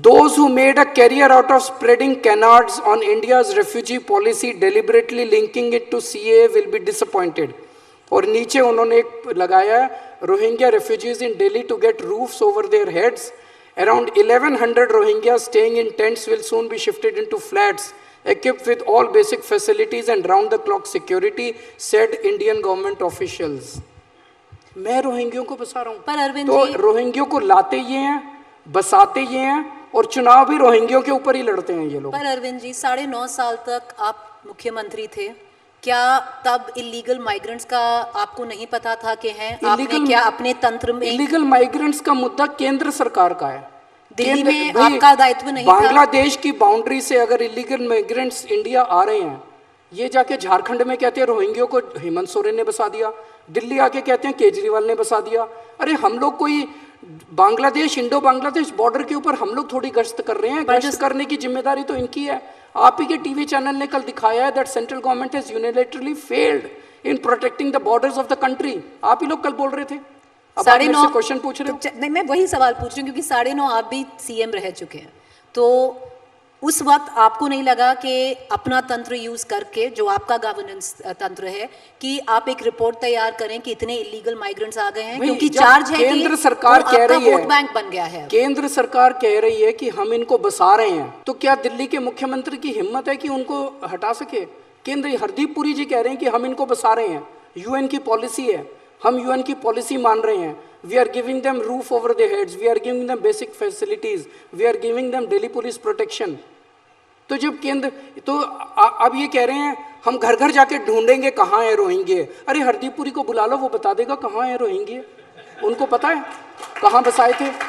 Those who made a career out of spreading canards on India's refugee policy, deliberately linking it to CAA, will be disappointed. और नीचे उन्होंने एक लगाया Rohingya refugees in Delhi to get roofs over their heads. Around 1100 Rohingyas staying in tents will soon be shifted into flats equipped with all basic facilities and round-the-clock security, said Indian government officials. मैं रोहिंग्यों को बसा रहा हूँ, पर अरविंद तो जी, रोहिंग्यों को लाते ये हैं, बसाते ये हैं, और चुनाव भी रोहिंग्यों के ऊपर ही लड़ते हैं ये लोग। पर अरविंद जी 9.5 साल तक आप मुख्यमंत्री थे, क्या तब इलीगल माइग्रेंट्स का आपको नहीं पता था कि हैं? आपने क्या अपने तंत्र में इलीगल माइग्रेंट्स का मुद्दा केंद्र सरकार का है, दिल्ली में आपका दायित्व नहीं था? बांग्लादेश की बाउंड्री से अगर इलीगल माइग्रेंट्स इंडिया आ रहे हैं, ये जाके झारखंड में कहते हैं रोहिंग्यों को हेमंत सोरेन ने बसा दिया, दिल्ली आके कहते हैं केजरीवाल ने बसा दिया। अरे हम लोग कोई बांग्लादेश इंडो बांग्लादेश बॉर्डर के ऊपर हम लोग थोड़ी गश्त कर रहे हैं, गश्त करने की जिम्मेदारी तो इनकी है। आप ही के टीवी चैनल ने कल दिखाया है that central government has unilaterally failed in protecting the borders of the country. आप ही लोग कल बोल रहे थे, अब आप मेरे से क्वेश्चन पूछ रहे हो। नहीं, मैं वही सवाल पूछ रही हूँ क्योंकि 9.5 आप भी सीएम रह चुके हैं, तो उस वक्त आपको नहीं लगा कि अपना तंत्र यूज करके, जो आपका गवर्नेंस तंत्र है, कि आप एक रिपोर्ट तैयार करें कि इतने इलीगल माइग्रेंट्स आ गए हैं? क्योंकि चार्ज है केंद्र सरकार कह रही है, वोट बैंक बन गया है, केंद्र सरकार कह रही है कि हम इनको बसा रहे हैं, तो क्या दिल्ली के मुख्यमंत्री की हिम्मत है कि उनको हटा सके? केंद्र हरदीप पुरी जी कह रहे हैं कि हम इनको बसा रहे हैं, यूएन की पॉलिसी है, हम यूएन की पॉलिसी मान रहे हैं, we are giving them roof over their heads, we are giving them basic facilities, we are giving them Delhi police protection. तो जब केंद्र तो अब ये कह रहे हैं हम घर घर जाके ढूंढेंगे कहाँ है रोहिंग्ये। अरे हरदीप पुरी को बुला लो, वो बता देगा कहाँ है रोहिंग्ये, उनको पता है कहाँ बसाए थे।